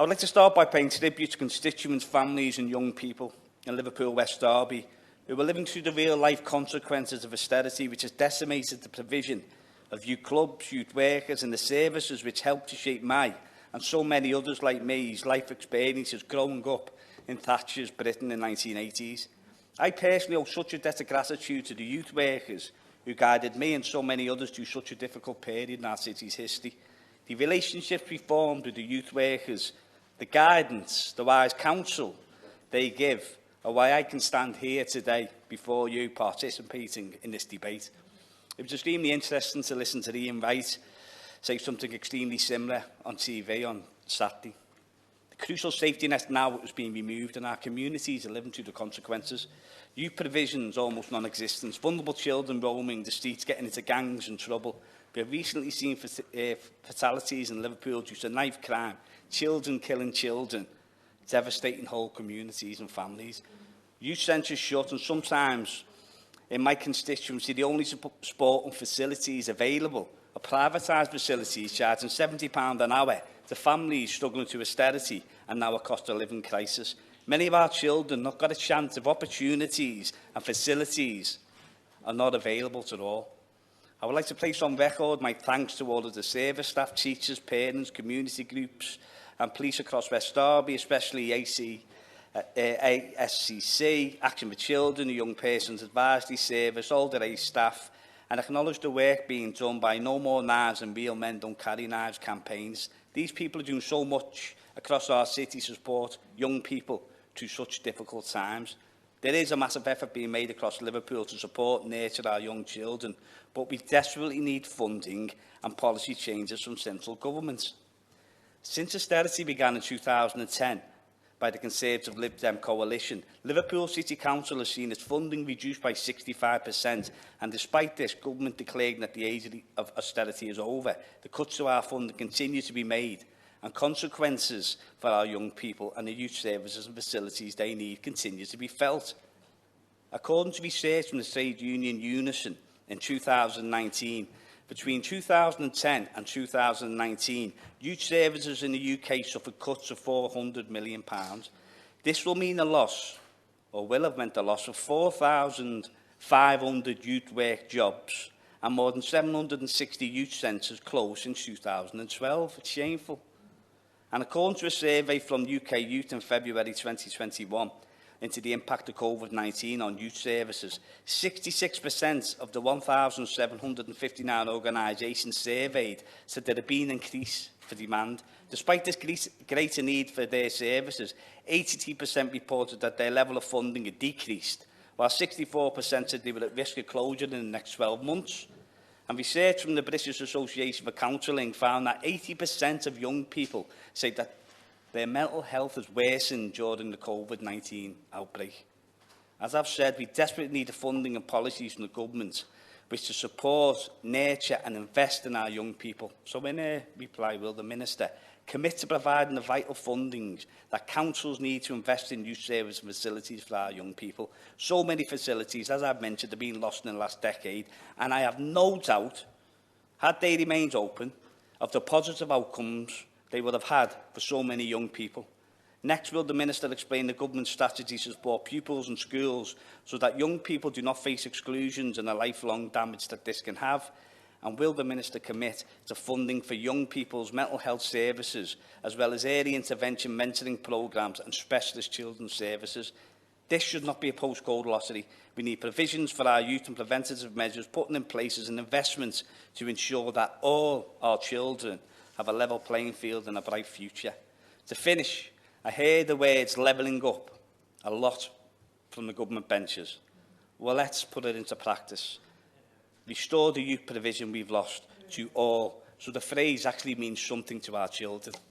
I would like to start by paying tribute to constituents, families and young people in Liverpool West Derby who are living through the real-life consequences of austerity, which has decimated the provision of youth clubs, youth workers and the services which helped to shape my and so many others like me's life experiences growing up in Thatcher's Britain in the 1980s. I personally owe such a debt of gratitude to the youth workers who guided me and so many others through such a difficult period in our city's history. The relationships we formed with the youth workers, the guidance, the wise counsel they give are why I can stand here today before you participating in this debate. It was extremely interesting to listen to Ian Wright say something extremely similar on TV on Saturday. The crucial safety net now is being removed and our communities are living through the consequences. Youth provisions almost non-existent, vulnerable children roaming the streets, getting into gangs and trouble. We have recently seen fatalities in Liverpool due to knife crime, children killing children, devastating whole communities and families. Youth centres shut, and sometimes in my constituency the only sporting facilities available are privatised facilities charging £70 an hour to families struggling through austerity and now a cost of living crisis. Many of our children not got a chance of opportunities and facilities are not available at all. I would like to place on record my thanks to all of the service staff, teachers, parents, community groups and police across West Derby, especially ASCC, Action for Children, the Young Persons Advisory Service, older age staff, and acknowledge the work being done by No More Knives and Real Men Don't Carry Knives campaigns. These people are doing so much across our city to support young people through such difficult times. There is a massive effort being made across Liverpool to support and nurture our young children, but we desperately need funding and policy changes from central government. Since austerity began in 2010 by the Conservative Lib Dem coalition, Liverpool City Council has seen its funding reduced by 65%, and despite this, government declaring that the age of austerity is over, the cuts to our funding continue to be made, and consequences for our young people and the youth services and facilities they need continue to be felt. According to research from the trade union Unison in 2019, between 2010 and 2019, youth services in the UK suffered cuts of £400 million. This will mean a loss, or will have meant a loss, of 4,500 youth work jobs and more than 760 youth centres closed in 2012. It's shameful. And according to a survey from UK Youth in February 2021 into the impact of COVID-19 on youth services, 66% of the 1,759 organisations surveyed said there had been an increase for demand. Despite this greater need for their services, 83% reported that their level of funding had decreased, while 64% said they were at risk of closure in the next 12 months. And research from the British Association for Counselling found that 80% of young people say that their mental health has worsened during the COVID-19 outbreak. As I've said, we desperately need the funding and policies from the government which to support, nurture and invest in our young people. So in a reply, will the Minister commit to providing the vital funding that councils need to invest in youth service and facilities for our young people? So many facilities, as I've mentioned, have been lost in the last decade, and I have no doubt, had they remained open, of the positive outcomes they would have had for so many young people. Next, will the Minister explain the government's strategy to support pupils and schools so that young people do not face exclusions and the lifelong damage that this can have? And will the Minister commit to funding for young people's mental health services, as well as early intervention mentoring programmes and specialist children's services? This should not be a postcode lottery. We need provisions for our youth and preventative measures putting in place as an investment to ensure that all our children have a level playing field and a bright future. To finish, I hear the words levelling up a lot from the government benches. Well, let's put it into practice. Restore the youth provision we've lost to all, so the phrase actually means something to our children.